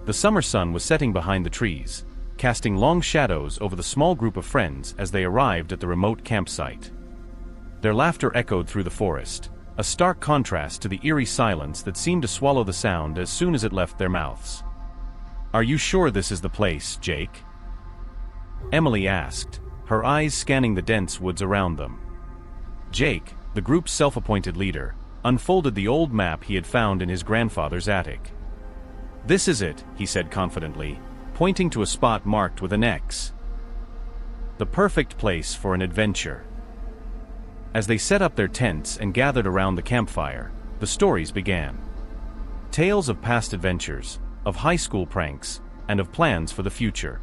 The summer sun was setting behind the trees, casting long shadows over the small group of friends as they arrived at the remote campsite. Their laughter echoed through the forest, a stark contrast to the eerie silence that seemed to swallow the sound as soon as it left their mouths. "Are you sure this is the place, Jake?" Emily asked, her eyes scanning the dense woods around them. Jake, the group's self-appointed leader, unfolded the old map he had found in his grandfather's attic. "This is it," he said confidently, pointing to a spot marked with an X. "The perfect place for an adventure." As they set up their tents and gathered around the campfire, the stories began. Tales of past adventures, of high school pranks, and of plans for the future.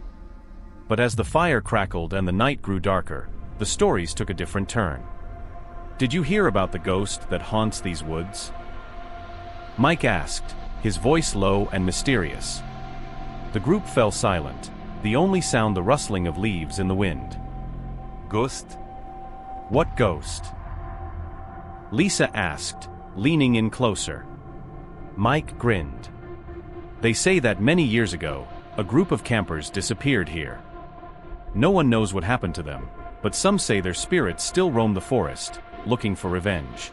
But as the fire crackled and the night grew darker, the stories took a different turn. "Did you hear about the ghost that haunts these woods?" Mike asked, his voice low and mysterious. The group fell silent, the only sound the rustling of leaves in the wind. "Ghost? What ghost?" Lisa asked, leaning in closer. Mike grinned. "They say that many years ago, a group of campers disappeared here. No one knows what happened to them, but some say their spirits still roam the forest, looking for revenge."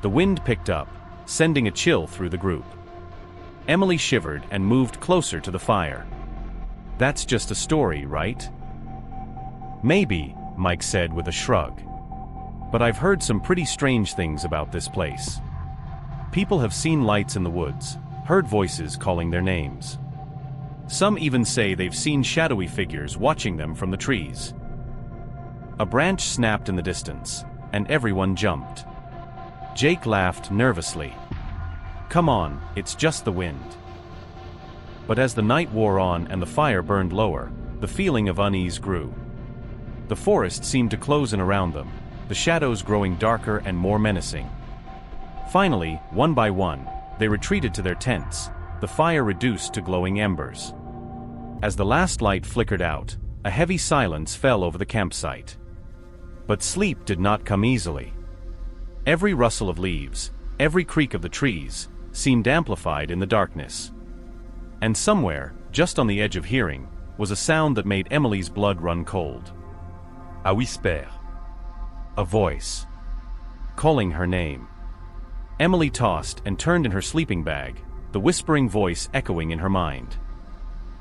The wind picked up, sending a chill through the group. Emily shivered and moved closer to the fire. "That's just a story, right?" "Maybe," Mike said with a shrug. "But I've heard some pretty strange things about this place. People have seen lights in the woods, heard voices calling their names. Some even say they've seen shadowy figures watching them from the trees." A branch snapped in the distance, and everyone jumped. Jake laughed nervously. "Come on, it's just the wind." But as the night wore on and the fire burned lower, the feeling of unease grew. The forest seemed to close in around them, the shadows growing darker and more menacing. Finally, one by one, they retreated to their tents, the fire reduced to glowing embers. As the last light flickered out, a heavy silence fell over the campsite. But sleep did not come easily. Every rustle of leaves, every creak of the trees, seemed amplified in the darkness. And somewhere, just on the edge of hearing, was a sound that made Emily's blood run cold. A whisper. A voice. Calling her name. Emily tossed and turned in her sleeping bag, the whispering voice echoing in her mind.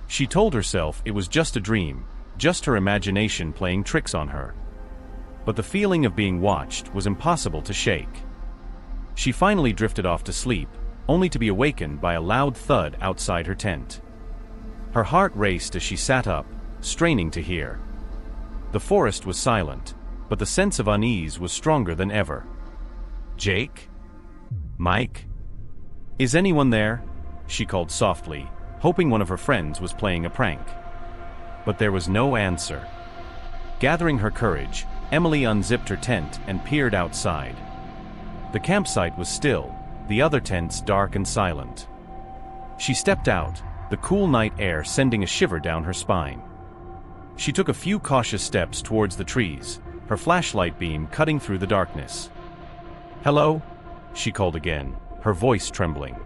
She told herself it was just a dream, just her imagination playing tricks on her. But the feeling of being watched was impossible to shake. She finally drifted off to sleep, only to be awakened by a loud thud outside her tent. Her heart raced as she sat up, straining to hear. The forest was silent, but the sense of unease was stronger than ever. "Jake? Mike? Is anyone there?" she called softly, hoping one of her friends was playing a prank. But there was no answer. Gathering her courage, Emily unzipped her tent and peered outside. The campsite was still, the other tents dark and silent. She stepped out, the cool night air sending a shiver down her spine. She took a few cautious steps towards the trees, her flashlight beam cutting through the darkness. "Hello?" she called again, her voice trembling.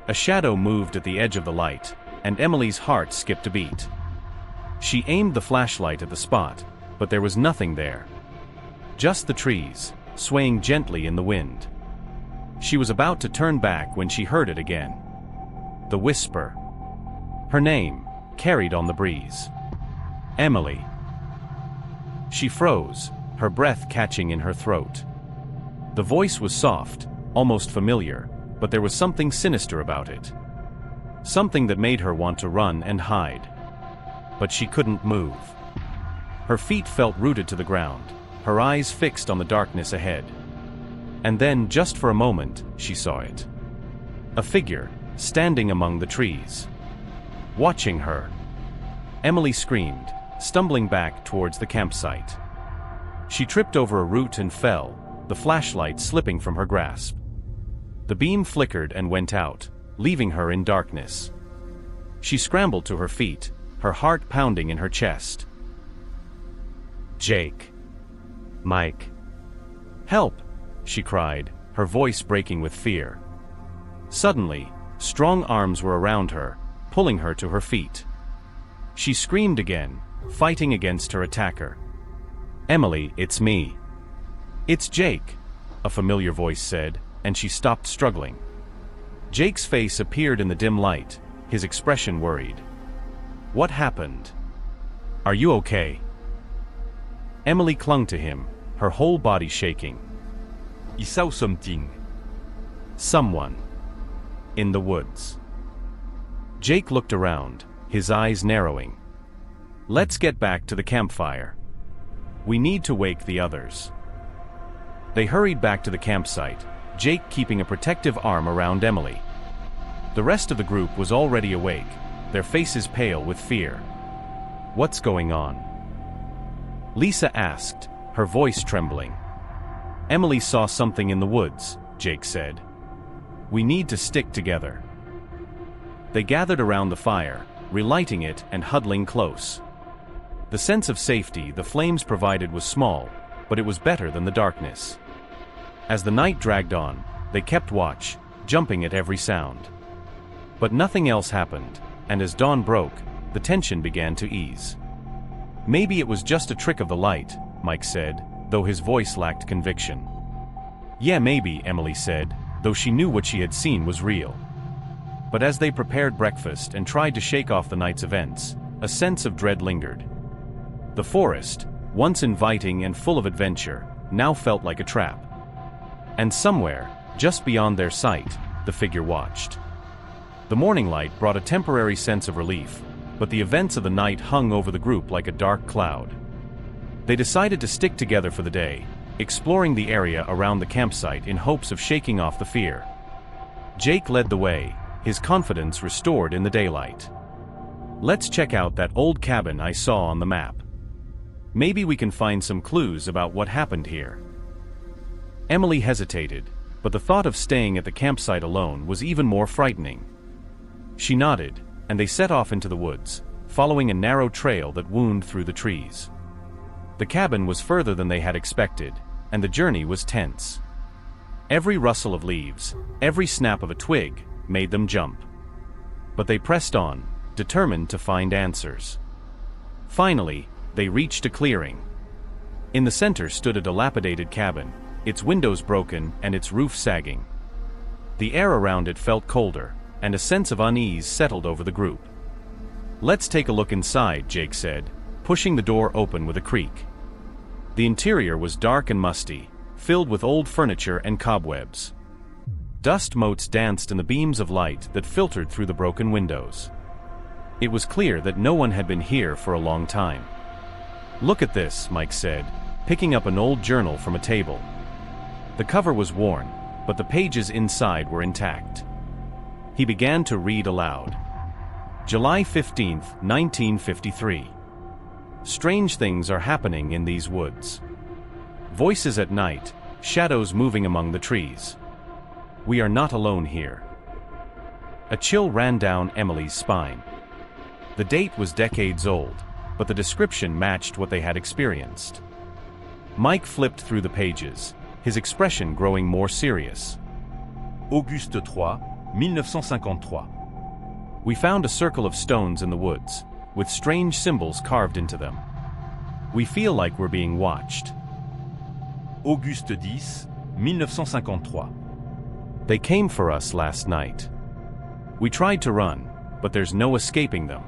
A shadow moved at the edge of the light, and Emily's heart skipped a beat. She aimed the flashlight at the spot, but there was nothing there. Just the trees, swaying gently in the wind. She was about to turn back when she heard it again. The whisper. Her name, carried on the breeze. Emily. She froze, her breath catching in her throat. The voice was soft, almost familiar, but there was something sinister about it. Something that made her want to run and hide. But she couldn't move. Her feet felt rooted to the ground, her eyes fixed on the darkness ahead. And then, just for a moment, she saw it. A figure, standing among the trees. Watching her. Emily screamed, stumbling back towards the campsite. She tripped over a root and fell, the flashlight slipping from her grasp. The beam flickered and went out, leaving her in darkness. She scrambled to her feet, her heart pounding in her chest. "Jake. Mike. Help!" she cried, her voice breaking with fear. Suddenly, Strong arms were around her, pulling her to her feet. She screamed again, fighting against her attacker. "Emily, it's me." "It's Jake," a familiar voice said, and she stopped struggling. Jake's face appeared in the dim light, his expression worried. "What happened? Are you okay?" Emily clung to him, her whole body shaking. I saw something. Someone. In the woods. Jake looked around, his eyes narrowing. "Let's get back to the campfire. We need to wake the others." They hurried back to the campsite, Jake keeping a protective arm around Emily. The rest of the group was already awake, their faces pale with fear. "What's going on?" Lisa asked, her voice trembling. "Emily saw something in the woods," Jake said. "We need to stick together." They gathered around the fire, relighting it and huddling close. The sense of safety the flames provided was small, but it was better than the darkness. As the night dragged on, they kept watch, jumping at every sound. But nothing else happened, and as dawn broke, the tension began to ease. "Maybe it was just a trick of the light," Mike said, though his voice lacked conviction. "Yeah, maybe," Emily said, though she knew what she had seen was real. But as they prepared breakfast and tried to shake off the night's events, a sense of dread lingered. The forest, once inviting and full of adventure, now felt like a trap. And somewhere, just beyond their sight, the figure watched. The morning light brought a temporary sense of relief, but the events of the night hung over the group like a dark cloud. They decided to stick together for the day, exploring the area around the campsite in hopes of shaking off the fear. Jake led the way, his confidence restored in the daylight. "Let's check out that old cabin I saw on the map. Maybe we can find some clues about what happened here." Emily hesitated, but the thought of staying at the campsite alone was even more frightening. She nodded, and they set off into the woods, following a narrow trail that wound through the trees. The cabin was further than they had expected, and the journey was tense. Every rustle of leaves, every snap of a twig, made them jump. But they pressed on, determined to find answers. Finally, they reached a clearing. In the center stood a dilapidated cabin, its windows broken and its roof sagging. The air around it felt colder, and a sense of unease settled over the group. "Let's take a look inside," Jake said, pushing the door open with a creak. The interior was dark and musty, filled with old furniture and cobwebs. Dust motes danced in the beams of light that filtered through the broken windows. It was clear that no one had been here for a long time. "Look at this," Mike said, picking up an old journal from a table. The cover was worn, but the pages inside were intact. He began to read aloud. July 15th, 1953. "Strange things are happening in these woods. Voices at night, shadows moving among the trees. We are not alone here." A chill ran down Emily's spine. The date was decades old, but the description matched what they had experienced. Mike flipped through the pages, his expression growing more serious. Auguste 3, 1953. "We found a circle of stones in the woods, with strange symbols carved into them. We feel like we're being watched." Auguste 10, 1953. "They came for us last night. We tried to run, but there's no escaping them.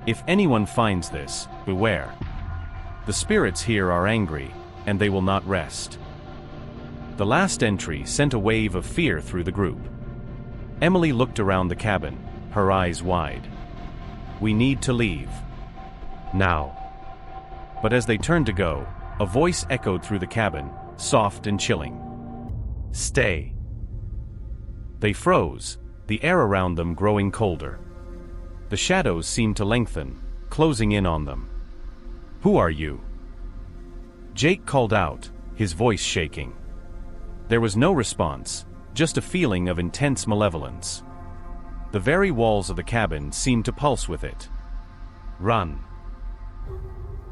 If anyone finds this, beware. The spirits here are angry, and they will not rest." The last entry sent a wave of fear through the group. Emily looked around the cabin, her eyes wide. "We need to leave. Now." But as they turned to go, a voice echoed through the cabin, soft and chilling. "Stay." They froze, the air around them growing colder. The shadows seemed to lengthen, closing in on them. "Who are you?" Jake called out, his voice shaking. There was no response, just a feeling of intense malevolence. The very walls of the cabin seemed to pulse with it. "Run!"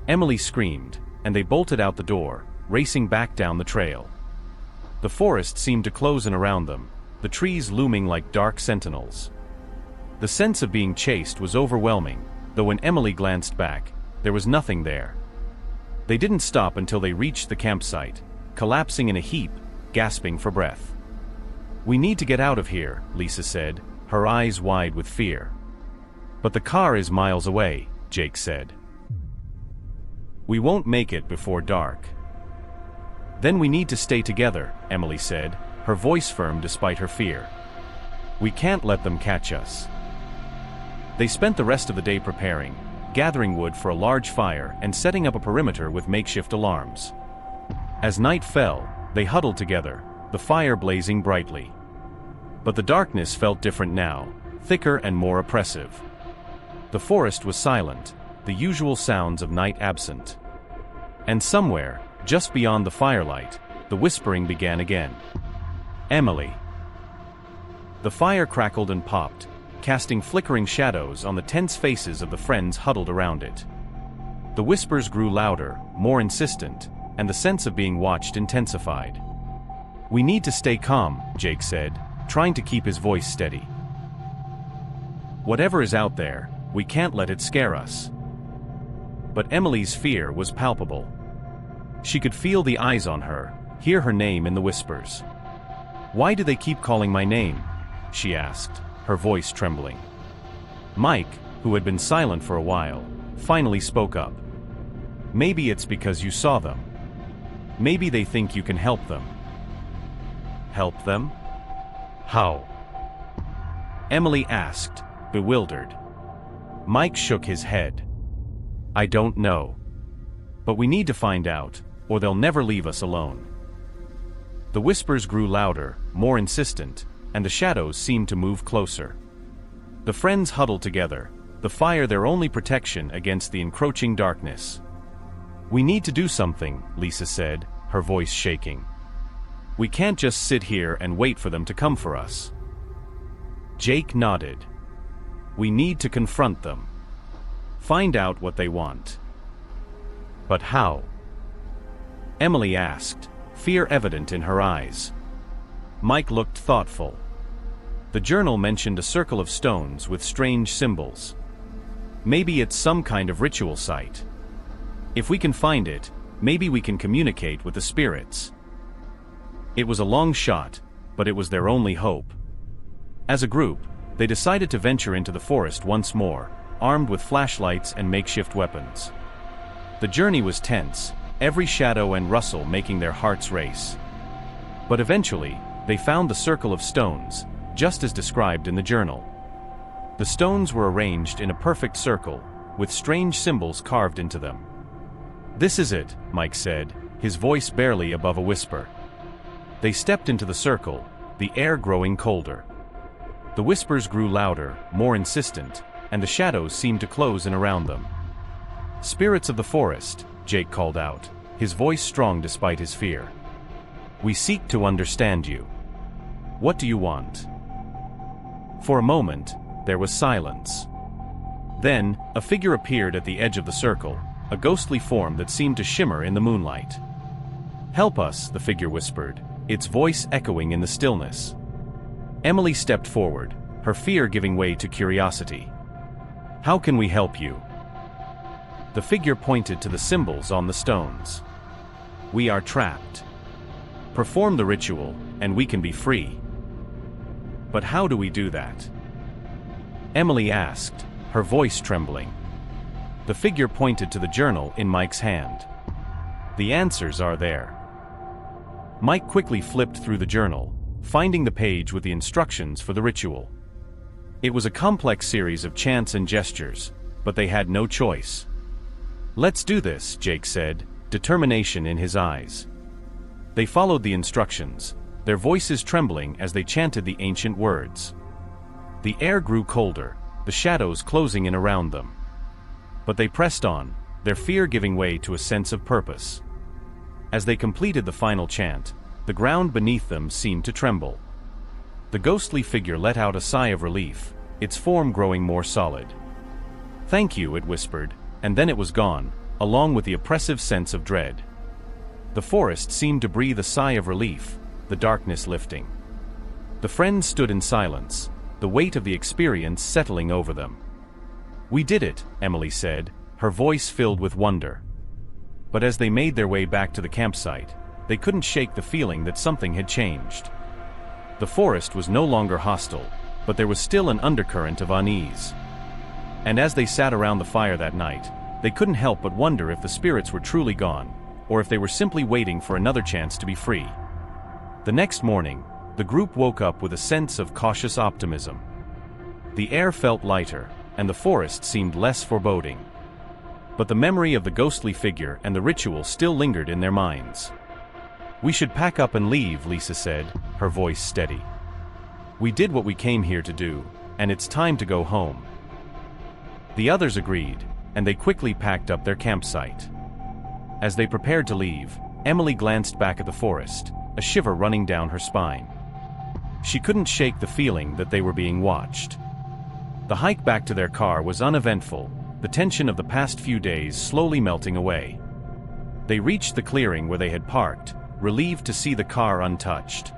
Emily screamed, and they bolted out the door, racing back down the trail. The forest seemed to close in around them, the trees looming like dark sentinels. The sense of being chased was overwhelming, though when Emily glanced back, there was nothing there. They didn't stop until they reached the campsite, collapsing in a heap, gasping for breath. "We need to get out of here," Lisa said, her eyes wide with fear. "But the car is miles away," Jake said. "We won't make it before dark." "Then we need to stay together," Emily said, her voice firm despite her fear. "We can't let them catch us." They spent the rest of the day preparing, gathering wood for a large fire and setting up a perimeter with makeshift alarms. As night fell, they huddled together, the fire blazing brightly. But the darkness felt different now, thicker and more oppressive. The forest was silent, the usual sounds of night absent. And somewhere, just beyond the firelight, the whispering began again. "Emily." The fire crackled and popped, casting flickering shadows on the tense faces of the friends huddled around it. The whispers grew louder, more insistent, and the sense of being watched intensified. "We need to stay calm," Jake said, trying to keep his voice steady. "Whatever is out there, we can't let it scare us." But Emily's fear was palpable. She could feel the eyes on her, hear her name in the whispers. "Why do they keep calling my name?" she asked, her voice trembling. Mike, who had been silent for a while, finally spoke up. "Maybe it's because you saw them. Maybe they think you can help them." "Help them? How?" Emily asked, bewildered. Mike shook his head. "I don't know. But we need to find out, or they'll never leave us alone." The whispers grew louder, more insistent, and the shadows seemed to move closer. The friends huddled together, the fire their only protection against the encroaching darkness. "We need to do something," Lisa said, her voice shaking. "We can't just sit here and wait for them to come for us." Jake nodded. "We need to confront them. Find out what they want." "But how?" Emily asked, fear evident in her eyes. Mike looked thoughtful. The journal mentioned a circle of stones with strange symbols. "Maybe it's some kind of ritual site. If we can find it, maybe we can communicate with the spirits." It was a long shot, but it was their only hope. As a group, they decided to venture into the forest once more, armed with flashlights and makeshift weapons. The journey was tense, every shadow and rustle making their hearts race. But eventually, they found the circle of stones, just as described in the journal. The stones were arranged in a perfect circle, with strange symbols carved into them. "This is it," Mike said, his voice barely above a whisper. They stepped into the circle, the air growing colder. The whispers grew louder, more insistent, and the shadows seemed to close in around them. "Spirits of the forest," Jake called out, his voice strong despite his fear. "We seek to understand you. What do you want?" For a moment, there was silence. Then, a figure appeared at the edge of the circle, a ghostly form that seemed to shimmer in the moonlight. "Help us," the figure whispered, its voice echoing in the stillness. Emily stepped forward, her fear giving way to curiosity. "How can we help you?" The figure pointed to the symbols on the stones. "We are trapped. Perform the ritual, and we can be free." "But how do we do that?" Emily asked, her voice trembling. The figure pointed to the journal in Mike's hand. "The answers are there." Mike quickly flipped through the journal, finding the page with the instructions for the ritual. It was a complex series of chants and gestures, but they had no choice. "Let's do this," Jake said, determination in his eyes. They followed the instructions, their voices trembling as they chanted the ancient words. The air grew colder, the shadows closing in around them. But they pressed on, their fear giving way to a sense of purpose. As they completed the final chant, the ground beneath them seemed to tremble. The ghostly figure let out a sigh of relief, its form growing more solid. "Thank you," it whispered, and then it was gone, along with the oppressive sense of dread. The forest seemed to breathe a sigh of relief, the darkness lifting. The friends stood in silence, the weight of the experience settling over them. "We did it," Emily said, her voice filled with wonder. But as they made their way back to the campsite, they couldn't shake the feeling that something had changed. The forest was no longer hostile, but there was still an undercurrent of unease. And as they sat around the fire that night, they couldn't help but wonder if the spirits were truly gone, or if they were simply waiting for another chance to be free. The next morning, the group woke up with a sense of cautious optimism. The air felt lighter, and the forest seemed less foreboding. But the memory of the ghostly figure and the ritual still lingered in their minds. "We should pack up and leave," Lisa said, her voice steady. "We did what we came here to do, and it's time to go home." The others agreed, and they quickly packed up their campsite. As they prepared to leave, Emily glanced back at the forest, a shiver running down her spine. She couldn't shake the feeling that they were being watched. The hike back to their car was uneventful, the tension of the past few days slowly melting away. They reached the clearing where they had parked, relieved to see the car untouched.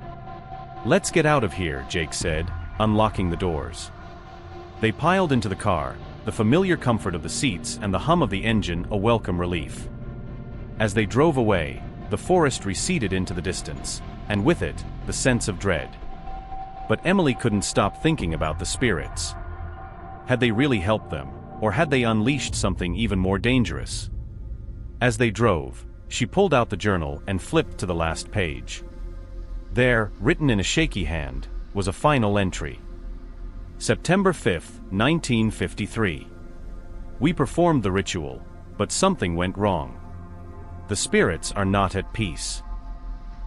"Let's get out of here," Jake said, unlocking the doors. They piled into the car, the familiar comfort of the seats and the hum of the engine a welcome relief. As they drove away, the forest receded into the distance, and with it, the sense of dread. But Emily couldn't stop thinking about the spirits. Had they really helped them, or had they unleashed something even more dangerous? As they drove, she pulled out the journal and flipped to the last page. There, written in a shaky hand, was a final entry. September 5th, 1953. "We performed the ritual, but something went wrong. The spirits are not at peace.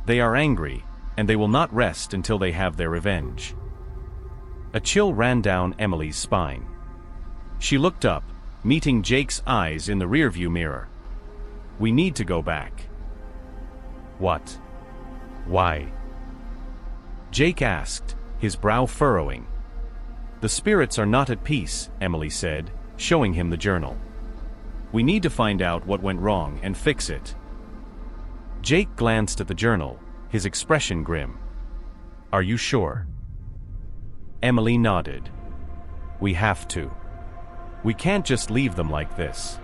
They are angry, and they will not rest until they have their revenge." A chill ran down Emily's spine. She looked up, meeting Jake's eyes in the rearview mirror. "We need to go back." "What? Why?" Jake asked, his brow furrowing. "The spirits are not at peace," Emily said, showing him the journal. "We need to find out what went wrong and fix it." Jake glanced at the journal, his expression grim. "Are you sure?" Emily nodded. "We have to. We can't just leave them like this."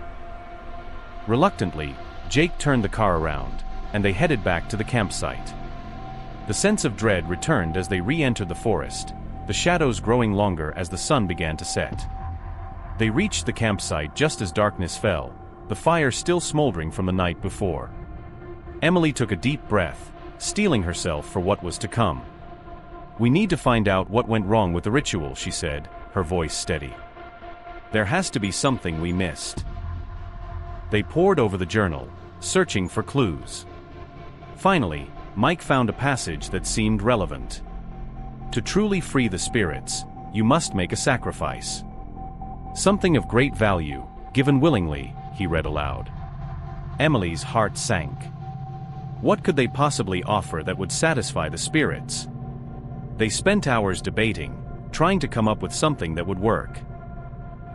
Reluctantly, Jake turned the car around, and they headed back to the campsite. The sense of dread returned as they re-entered the forest, the shadows growing longer as the sun began to set. They reached the campsite just as darkness fell, the fire still smoldering from the night before. Emily took a deep breath, steeling herself for what was to come. "We need to find out what went wrong with the ritual," she said, her voice steady. "There has to be something we missed." They pored over the journal, searching for clues. Finally, Mike found a passage that seemed relevant. "To truly free the spirits, you must make a sacrifice. Something of great value, given willingly," he read aloud. Emily's heart sank. What could they possibly offer that would satisfy the spirits? They spent hours debating, trying to come up with something that would work.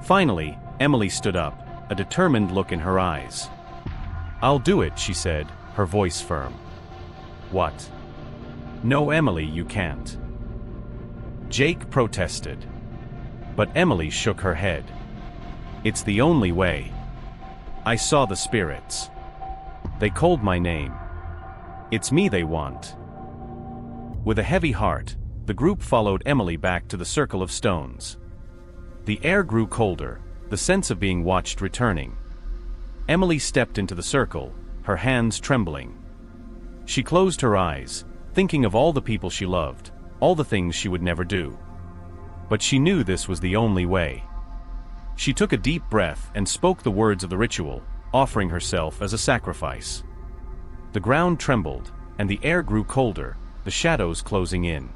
Finally, Emily stood up, a determined look in her eyes. "I'll do it," she said, her voice firm. "What?" "No, Emily, you can't." Jake protested. But Emily shook her head. "It's the only way. I saw the spirits. They called my name. It's me they want." With a heavy heart, the group followed Emily back to the circle of stones. The air grew colder, the sense of being watched returning. Emily stepped into the circle, her hands trembling. She closed her eyes, thinking of all the people she loved, all the things she would never do. But she knew this was the only way. She took a deep breath and spoke the words of the ritual, offering herself as a sacrifice. The ground trembled, and the air grew colder, the shadows closing in.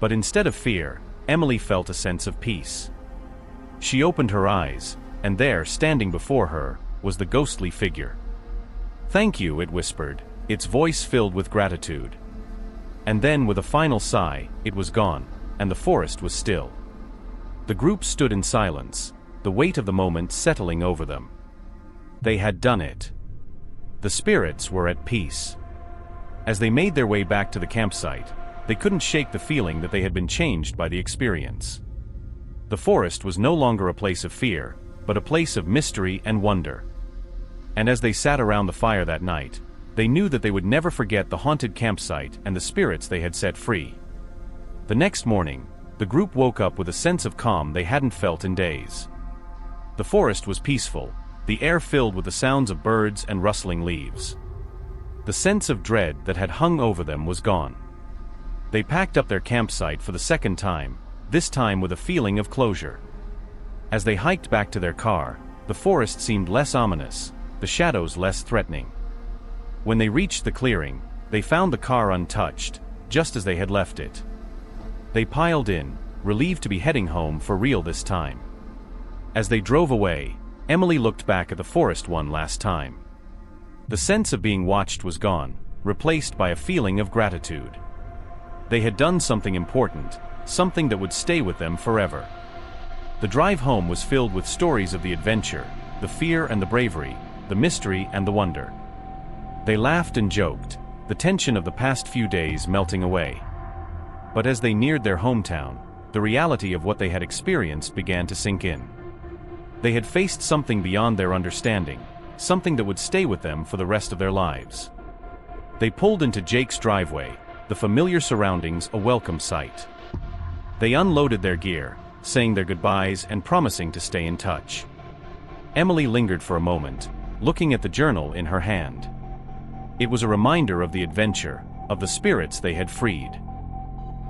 But instead of fear, Emily felt a sense of peace. She opened her eyes, and there, standing before her, was the ghostly figure. "Thank you," it whispered, its voice filled with gratitude. And then, with a final sigh, it was gone, and the forest was still. The group stood in silence, the weight of the moment settling over them. They had done it. The spirits were at peace. As they made their way back to the campsite, they couldn't shake the feeling that they had been changed by the experience. The forest was no longer a place of fear, but a place of mystery and wonder. And as they sat around the fire that night, they knew that they would never forget the haunted campsite and the spirits they had set free. The next morning, the group woke up with a sense of calm they hadn't felt in days. The forest was peaceful, the air filled with the sounds of birds and rustling leaves. The sense of dread that had hung over them was gone. They packed up their campsite for the second time, this time with a feeling of closure. As they hiked back to their car, the forest seemed less ominous, the shadows less threatening. When they reached the clearing, they found the car untouched, just as they had left it. They piled in, relieved to be heading home for real this time. As they drove away, Emily looked back at the forest one last time. The sense of being watched was gone, replaced by a feeling of gratitude. They had done something important, something that would stay with them forever. The drive home was filled with stories of the adventure, the fear and the bravery, the mystery and the wonder. They laughed and joked, the tension of the past few days melting away. But as they neared their hometown, the reality of what they had experienced began to sink in. They had faced something beyond their understanding, something that would stay with them for the rest of their lives. They pulled into Jake's driveway, the familiar surroundings a welcome sight. They unloaded their gear, saying their goodbyes and promising to stay in touch. Emily lingered for a moment, looking at the journal in her hand. It was a reminder of the adventure, of the spirits they had freed.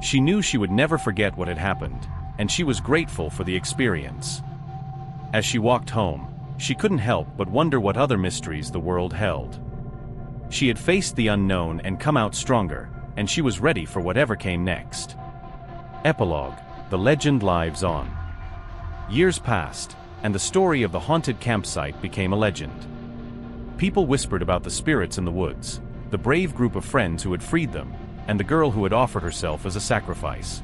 She knew she would never forget what had happened, and she was grateful for the experience. As she walked home, she couldn't help but wonder what other mysteries the world held. She had faced the unknown and come out stronger, and she was ready for whatever came next. Epilogue: The legend lives on. Years passed, and the story of the haunted campsite became a legend. People whispered about the spirits in the woods, the brave group of friends who had freed them, and the girl who had offered herself as a sacrifice.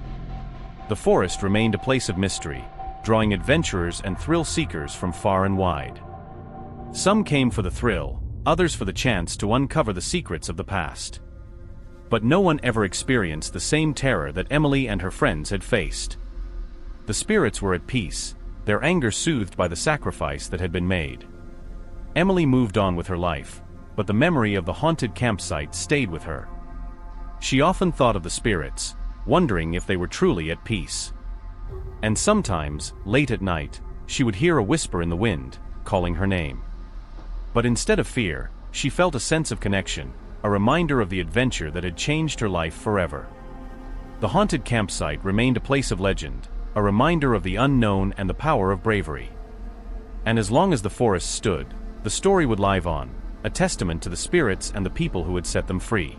The forest remained a place of mystery, drawing adventurers and thrill-seekers from far and wide. Some came for the thrill, others for the chance to uncover the secrets of the past. But no one ever experienced the same terror that Emily and her friends had faced. The spirits were at peace, their anger soothed by the sacrifice that had been made. Emily moved on with her life, but the memory of the haunted campsite stayed with her. She often thought of the spirits, wondering if they were truly at peace. And sometimes, late at night, she would hear a whisper in the wind, calling her name. But instead of fear, she felt a sense of connection, a reminder of the adventure that had changed her life forever. The haunted campsite remained a place of legend, a reminder of the unknown and the power of bravery. And as long as the forest stood, the story would live on, a testament to the spirits and the people who had set them free.